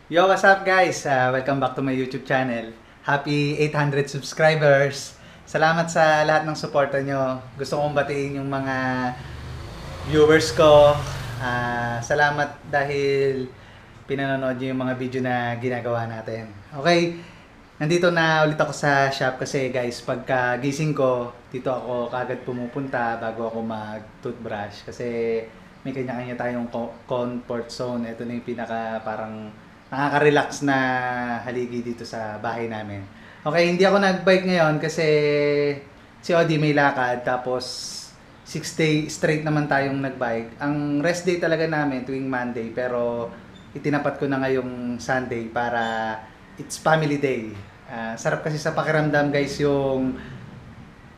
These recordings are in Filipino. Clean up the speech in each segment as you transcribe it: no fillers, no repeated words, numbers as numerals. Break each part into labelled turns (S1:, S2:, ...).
S1: Yo, what's up guys? Welcome back to my YouTube channel. Happy 800 subscribers. Salamat sa lahat ng suporta nyo. Gusto kong batiin yung mga viewers ko. Salamat dahil pinanonood nyo yung mga video na ginagawa natin. Okay, nandito na ulit ako sa shop kasi guys, pagka gising ko, dito ako kagad pumupunta bago ako mag-toothbrush. Kasi may kanya-kanya tayong comfort zone. Ito na yung pinaka parang nakaka-relax na haligi dito sa bahay namin. Okay, hindi ako nag-bike ngayon kasi si Odi may lakad, tapos 6 day straight naman tayong nag-bike. Ang rest day talaga namin tuwing Monday, pero itinapat ko na ngayong Sunday para it's family day. Sarap kasi sa pakiramdam guys yung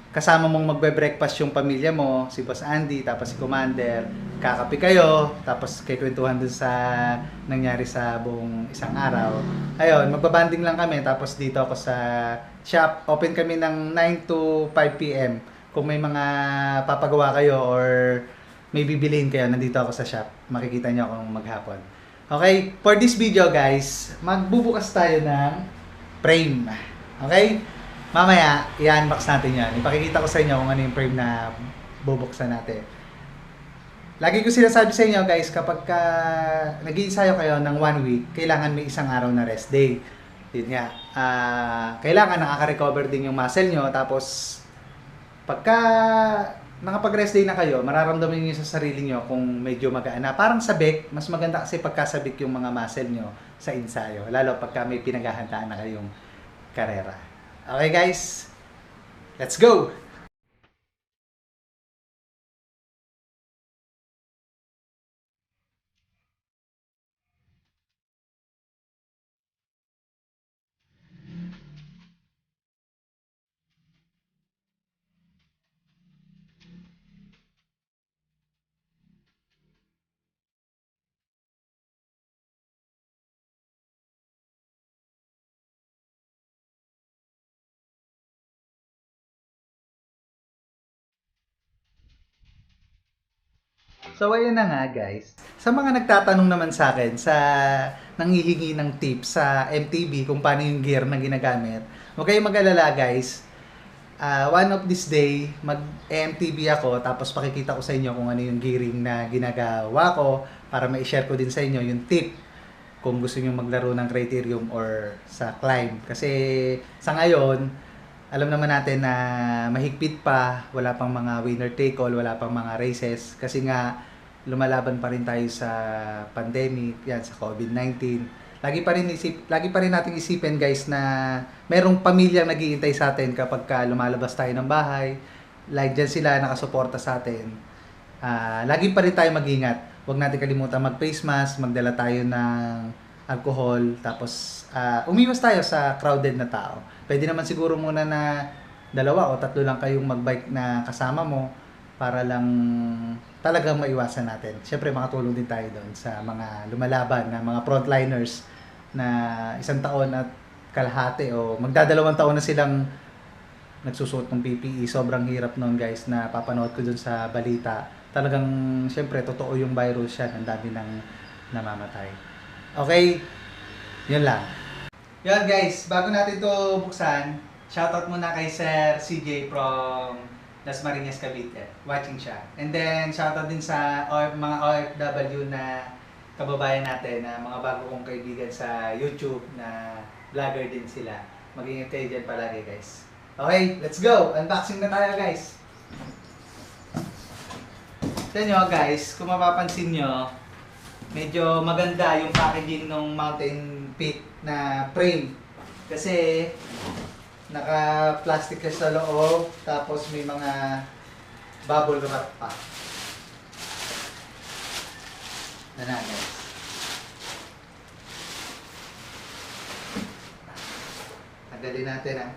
S1: kasama mong magbe-breakfast yung pamilya mo, si Boss Andy, tapos si Commander, kakape kayo, tapos kay kwentuhan dun sa nangyari sa buong isang araw. Ayun, magbabanding lang kami, tapos dito ako sa shop. Open kami ng 9 to 5 p.m. Kung may mga papagawa kayo or may bibiliin kayo, nandito ako sa shop. Makikita nyo akong maghapon. Okay, for this video guys, magbubukas tayo ng frame. Okay? Mamaya, i-unbox natin yan. Ipakikita ko sa inyo kung ano yung frame na bubuksan natin. Lagi ko sinasabi sa inyo guys, kapag nag-iinsayo kayo ng 1 week, kailangan may isang araw na rest day. Yun nga. Kailangan nakaka-recover din yung muscle nyo. Tapos, pagka nakapag-rest day na kayo, mararamdaman nyo sa sarili nyo kung medyo magaan na. Parang sabik, mas maganda kasi pagkasabik yung mga muscle nyo sa ensayo. Lalo pagka may pinaghahandaan na kayong karera. Okay guys, let's go! So ayun na nga guys. Sa mga nagtatanong naman sa akin sa nanghihingi ng tips sa MTB kung paano yung gear na ginagamit, huwag kayong mag-alala guys. One of this day, mag-MTB ako, tapos pakikita ko sa inyo kung ano yung gearing na ginagawa ko para ma-share ko din sa inyo yung tip kung gusto niyo maglaro ng Criterium or sa climb. Kasi sa ngayon, alam naman natin na mahigpit pa, wala pang mga winner take all, wala pang mga races kasi nga lumalaban pa rin tayo sa pandemic, yan sa COVID-19. Lagi pa rin nating isipin guys na merong pamilyang nag-iintay sa atin kapag lumalabas tayo ng bahay. Like dyan sila nakasuporta sa atin. Lagi pa rin tayo mag-ingat. Huwag natin kalimutan mag-face mask, magdala tayo ng alcohol, tapos umiwas tayo sa crowded na tao. Pwede naman siguro muna na 2 o 3 lang kayong magbike na kasama mo para lang talagang maiwasan natin. Siyempre makatulong din tayo doon sa mga lumalaban na mga frontliners na 1 taon at kalahati o magdadalawang taon na silang nagsusuot ng PPE. Sobrang hirap noon guys, na papanood ko doon sa balita. Talagang siyempre totoo yung virus yan, ang dami ng namamatay. Okay, yun lang. Yun guys, bago natin to buksan, shoutout muna kay Sir CJ from Dasmariñas, Cavite. Watching siya. And then, shoutout din sa mga OFW na kababayan natin, na mga bago kong kaibigan sa YouTube na vlogger din sila. Mag-ingat kayo dyan palagi guys. Okay, let's go! Unboxing na tayo guys. Ito nyo guys, kung mapapansin nyo, medyo maganda yung packaging ng Mountain Peak na frame. Kasi naka-plastic ka sa loob, tapos may mga bubble wrap pa. Na guys. Tanggalin natin ha.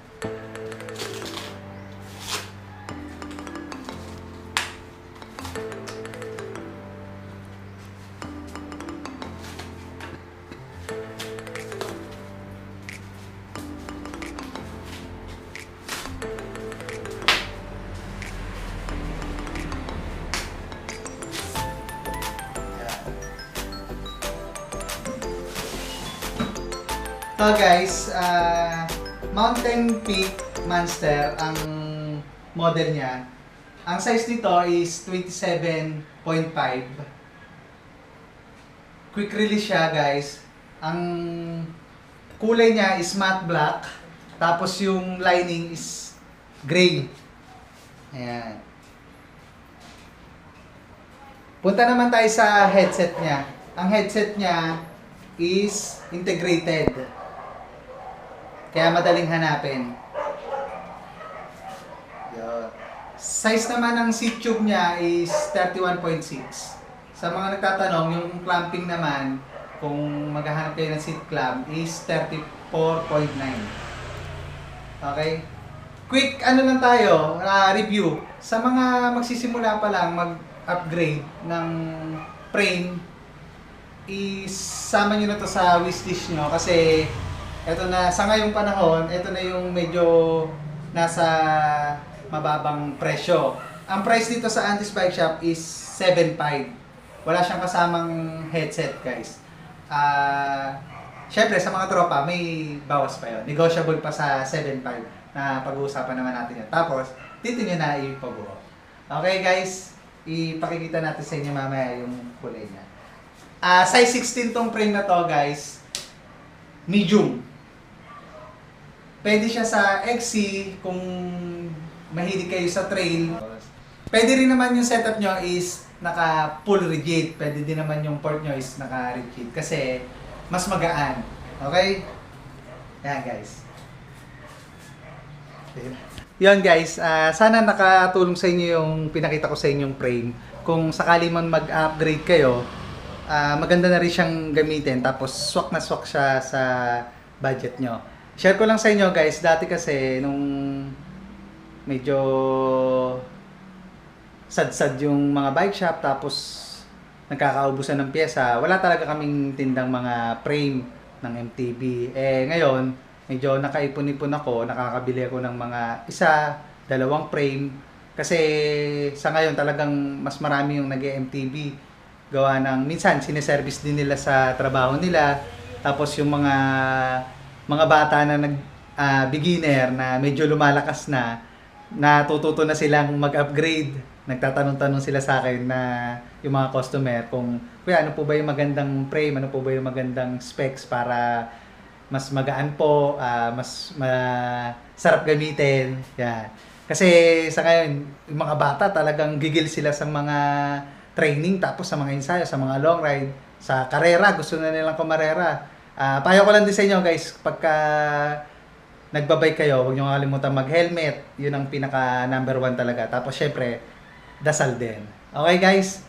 S1: So guys, Mountain Peak Monster ang model niya. Ang size nito is 27.5. Quick release siya guys. Ang kulay niya is matte black. Tapos yung lining is gray. Ayan. Punta naman tayo sa headset niya. Ang headset niya is integrated. Kaya madaling hanapin. Yun. Size naman ng seat tube niya is 31.6. Sa mga nagtatanong, yung clamping naman, kung maghahanap kayo ng seat clamp, is 34.9. Okay? Quick, ano lang tayo, review. Sa mga magsisimula pa lang mag-upgrade ng frame, isama nyo na to sa wishlist nyo kasi eto na, sa ngayong panahon, eto na yung medyo nasa mababang presyo. Ang price dito sa Andy's Bike Shop is 7.5. Wala siyang kasamang headset, guys. Syempre, sa mga tropa, may bawas pa yun. Negotiable pa sa 7.5 na pag-uusapan naman natin yun. Tapos, dito nyo na ipabuo. Okay, guys? Ipakikita natin sa inyo mamaya yung kulay niya. Size 16 tong frame na to, guys. Medium. Pwede siya sa XC kung mahilig kayo sa trail. Pwede rin naman yung setup nyo is naka full rigid. Pwede din naman yung port nyo is naka rigid kasi mas magaan. Okay? Yan guys. Yan guys, sana nakatulong sa inyo yung pinakita ko sa inyong frame. Kung sakali man mag-upgrade kayo, maganda na rin siyang gamitin. Tapos swak na swak siya sa budget nyo. Share ko lang sa inyo guys, dati kasi nung medyo sad-sad yung mga bike shop tapos nagkakaubusan ng pyesa, wala talaga kaming tindang mga frame ng MTB. Ngayon, medyo nakaipon-ipon ako, nakakabili ako ng mga isa, dalawang frame kasi sa ngayon talagang mas marami yung nag-MTB gawa ng minsan sineservice din nila sa trabaho nila. Tapos yung mga bata na beginner na medyo lumalakas na, natututo na silang mag-upgrade. Nagtatanong-tanong sila sa akin na yung mga customer kung, kuya, ano po ba yung magandang frame, ano po ba yung magandang specs para mas magaan po, mas sarap gamitin. Yan. Kasi sa ngayon, yung mga bata talagang gigil sila sa mga training, tapos sa mga ensayo, sa mga long ride, sa karera, gusto na nilang kumarera. Payo ko lang din sa inyo guys, pagka nagbabike kayo, huwag nyo kalimutan mag-helmet. Yun ang pinaka number 1 talaga. Tapos syempre, dasal din. Okay guys,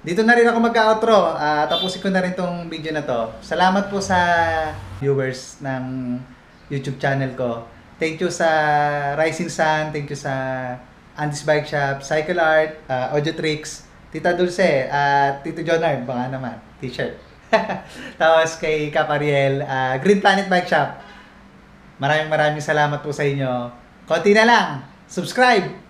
S1: dito na rin ako mag-outro. Tapusin ko na rin tong video na to. Salamat po sa viewers ng YouTube channel ko. Thank you sa Rising Sun, thank you sa Andy's Bike Shop, Cycle Art, Audio Tricks, Tita Dulce, at Tito Jonard, baka naman, t-shirt. Tapos kay Kapariel, Green Planet Bike Shop. Maraming salamat po sa inyo. Konti na lang. Subscribe!